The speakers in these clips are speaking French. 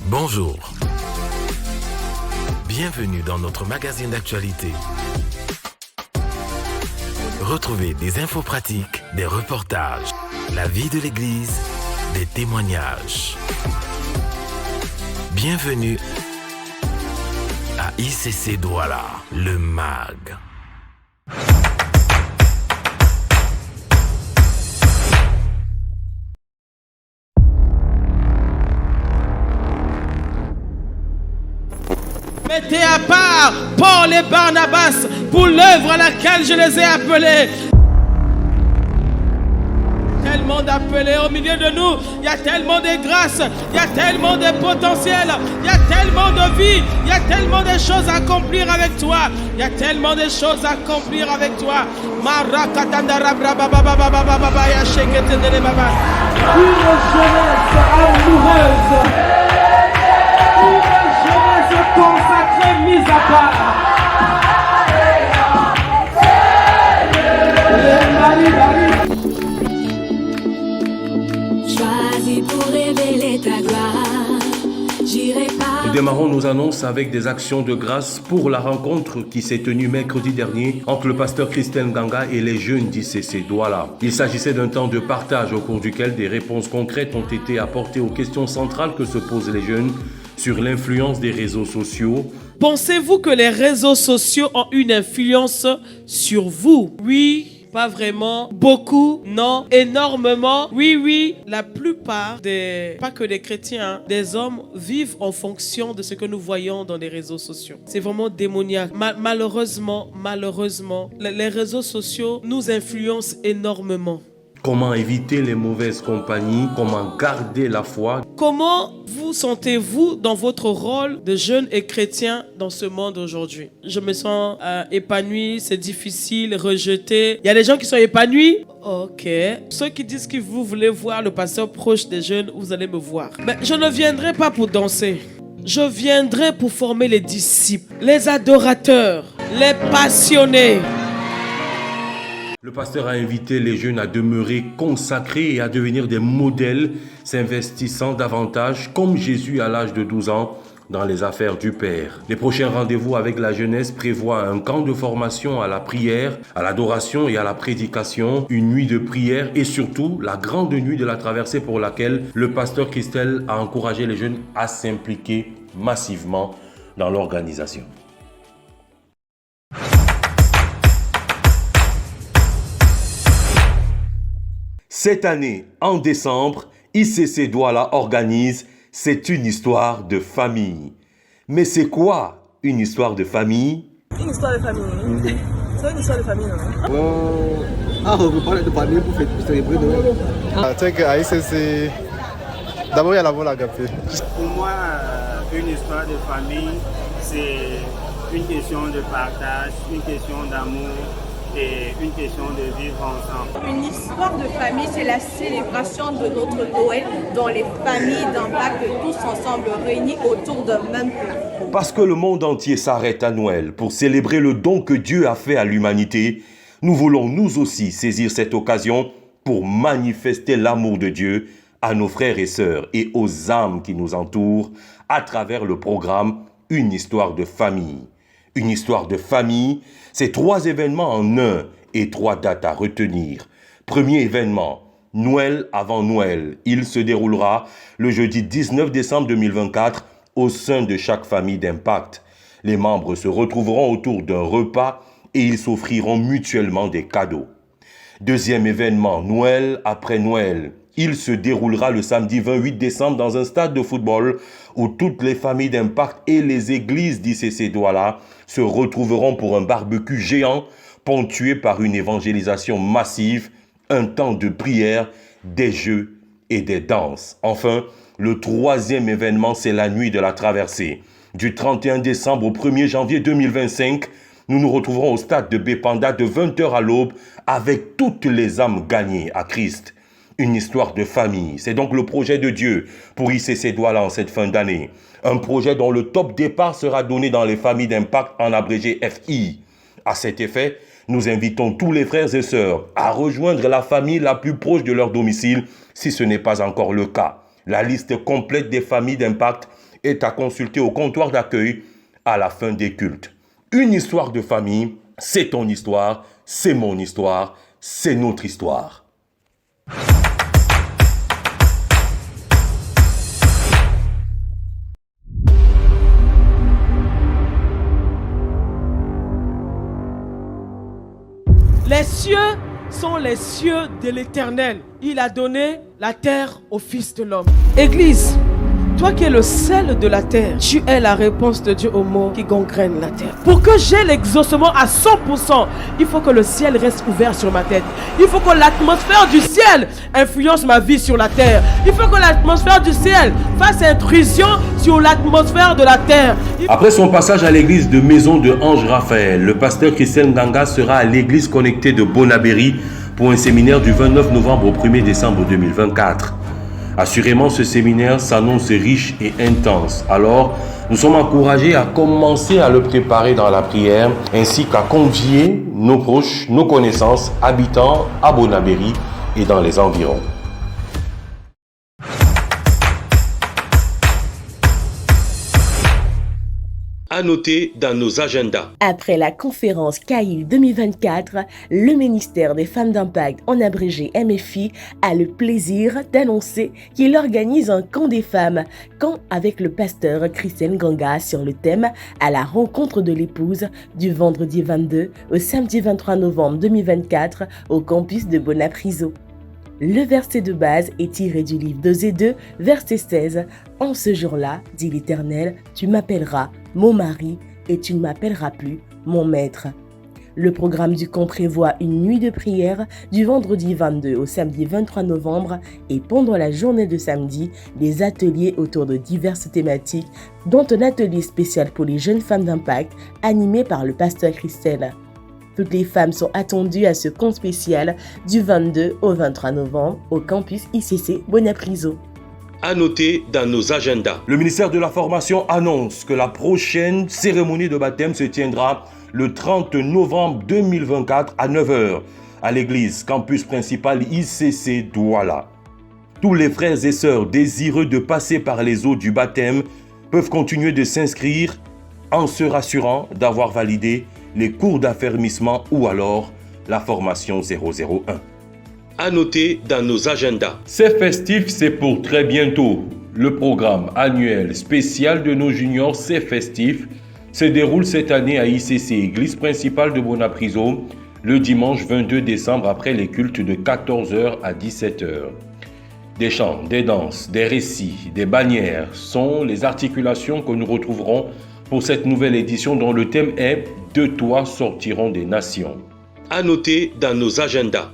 Bonjour. Bienvenue dans notre magazine d'actualité. Retrouvez des infos pratiques, des reportages, la vie de l'Église, des témoignages. Bienvenue à ICC Douala, le MAG. Mettez à part Paul et Barnabas pour l'œuvre à laquelle je les ai appelés. Tellement d'appelés au milieu de nous, il y a tellement de grâces, il y a tellement de potentiel, il y a tellement de vie, il y a tellement de choses à accomplir avec toi, il y a tellement de choses à accomplir avec toi. Une jeunesse amoureuse, une jeunesse consacrée, mise à part. Nous démarrons nos annonces avec des actions de grâce pour la rencontre qui s'est tenue mercredi dernier entre le pasteur Christelle Nganga et les jeunes d'ICC Douala. Il s'agissait d'un temps de partage au cours duquel des réponses concrètes ont été apportées aux questions centrales que se posent les jeunes sur l'influence des réseaux sociaux. Pensez-vous que les réseaux sociaux ont une influence sur vous? Oui. Pas vraiment, beaucoup, non, énormément. Oui, la plupart pas que des chrétiens, des hommes vivent en fonction de ce que nous voyons dans les réseaux sociaux. C'est vraiment démoniaque. Malheureusement, les réseaux sociaux nous influencent énormément. Comment éviter les mauvaises compagnies? Comment garder la foi? Comment vous sentez-vous dans votre rôle de jeune et chrétien dans ce monde aujourd'hui? Je me sens épanoui, c'est difficile, rejeté. Il y a des gens qui sont épanouis. Ok. Ceux qui disent que vous voulez voir le pasteur proche des jeunes, vous allez me voir. Mais je ne viendrai pas pour danser. Je viendrai pour former les disciples, les adorateurs, les passionnés. Le pasteur a invité les jeunes à demeurer consacrés et à devenir des modèles, s'investissant davantage, comme Jésus à l'âge de 12 ans, dans les affaires du Père. Les prochains rendez-vous avec la jeunesse prévoient un camp de formation à la prière, à l'adoration et à la prédication, une nuit de prière et surtout la grande nuit de la traversée pour laquelle le pasteur Christelle a encouragé les jeunes à s'impliquer massivement dans l'organisation. Cette année, en décembre, ICC Douala organise « C'est une histoire de famille ». Mais c'est quoi une histoire de famille? Une histoire de famille. C'est une histoire de famille, non? On peut parler de famille pour célébrer Noël. Tu sais qu'à ICC, d'abord il y a la agapé. Pour moi, une histoire de famille, c'est une question de partage, une question d'amour et une question de vivre ensemble. Une histoire de famille, c'est la célébration de notre Noël dont les familles d'Impact tous ensemble réunis autour d'un même plat. Parce que le monde entier s'arrête à Noël pour célébrer le don que Dieu a fait à l'humanité, nous voulons nous aussi saisir cette occasion pour manifester l'amour de Dieu à nos frères et sœurs et aux âmes qui nous entourent à travers le programme Une histoire de famille. Une histoire de famille, c'est 3 événements en un et 3 dates à retenir. Premier événement, Noël avant Noël. Il se déroulera le jeudi 19 décembre 2024 au sein de chaque famille d'Impact. Les membres se retrouveront autour d'un repas et ils s'offriront mutuellement des cadeaux. Deuxième événement, Noël après Noël. Il se déroulera le samedi 28 décembre dans un stade de football où toutes les familles d'Impact et les églises d'ICC Douala se retrouveront pour un barbecue géant ponctué par une évangélisation massive, un temps de prière, des jeux et des danses. Enfin, le troisième événement, c'est la nuit de la traversée. Du 31 décembre au 1er janvier 2025, nous nous retrouverons au stade de Bépanda de 20h à l'aube avec toutes les âmes gagnées à Christ. Une histoire de famille, c'est donc le projet de Dieu pour ICC Douala en cette fin d'année. Un projet dont le top départ sera donné dans les familles d'Impact en abrégé FI. À cet effet, Nous invitons tous les frères et sœurs à rejoindre la famille la plus proche de leur domicile si ce n'est pas encore le cas. La liste complète des familles d'impact est à consulter au comptoir d'accueil à la fin des cultes. Une histoire de famille, c'est ton histoire, c'est mon histoire, c'est notre histoire. Les cieux sont les cieux de l'Éternel. Il a donné la terre au Fils de l'homme. Église, toi qui es le sel de la terre, tu es la réponse de Dieu aux maux qui gangrènent la terre. Pour que j'ai l'exaucement à 100%, il faut que le ciel reste ouvert sur ma tête. Il faut que l'atmosphère du ciel influence ma vie sur la terre. Il faut que l'atmosphère du ciel fasse intrusion sur l'atmosphère de la terre. Après son passage à l'église de Maison de Ange Raphaël, le pasteur Christian Nganga sera à l'église connectée de Bonabéry pour un séminaire du 29 novembre au 1er décembre 2024. Assurément, ce séminaire s'annonce riche et intense. Alors, nous sommes encouragés à commencer à le préparer dans la prière, ainsi qu'à convier nos proches, nos connaissances, habitants à Bonabéry et dans les environs. À noter dans nos agendas. Après la conférence CAIL 2024, le ministère des Femmes d'Impact, en abrégé MFI, a le plaisir d'annoncer qu'il organise un camp des femmes, camp avec le pasteur Christian Nganga sur le thème « À la rencontre de l'épouse » du vendredi 22 au samedi 23 novembre 2024 au campus de Bonapriso. Le verset de base est tiré du livre d'Osée 2, verset 16. « En ce jour-là, dit l'Éternel, tu m'appelleras mon mari et tu ne m'appelleras plus mon maître. » Le programme du camp prévoit une nuit de prière du vendredi 22 au samedi 23 novembre et pendant la journée de samedi, des ateliers autour de diverses thématiques, dont un atelier spécial pour les jeunes femmes d'impact animé par le pasteur Christelle. Toutes les femmes sont attendues à ce camp spécial du 22 au 23 novembre au campus ICC Bonapriso. À noter dans nos agendas. Le ministère de la Formation annonce que la prochaine cérémonie de baptême se tiendra le 30 novembre 2024 à 9h à l'église campus principal ICC Douala. Tous les frères et sœurs désireux de passer par les eaux du baptême peuvent continuer de s'inscrire en se rassurant d'avoir validé les cours d'affermissement ou alors la formation 001. À noter dans nos agendas. C'est festif, c'est pour très bientôt. Le programme annuel spécial de nos juniors C'est festif se déroule cette année à ICC, église principale de Bonapriso, le dimanche 22 décembre après les cultes de 14h à 17h. Des chants, des danses, des récits, des bannières sont les articulations que nous retrouverons pour cette nouvelle édition dont le thème est « De toi sortiront des nations ». À noter dans nos agendas.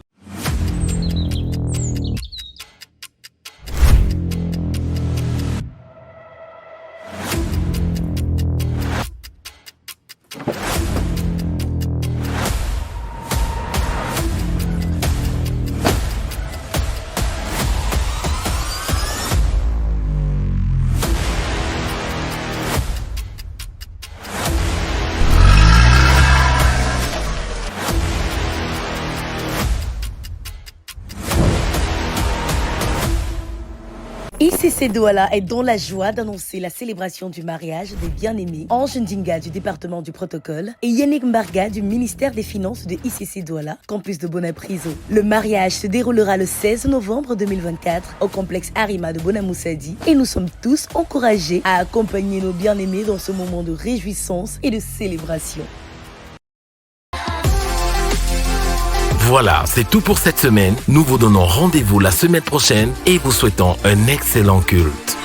ICC Douala est dans la joie d'annoncer la célébration du mariage des bien-aimés Ange Ndinga du département du protocole et Yannick Mbarga du ministère des Finances de ICC Douala, campus de Bonapriso. Le mariage se déroulera le 16 novembre 2024 au complexe Arima de Bonamoussadi et nous sommes tous encouragés à accompagner nos bien-aimés dans ce moment de réjouissance et de célébration. Voilà, c'est tout pour cette semaine. Nous vous donnons rendez-vous la semaine prochaine et vous souhaitons un excellent culte.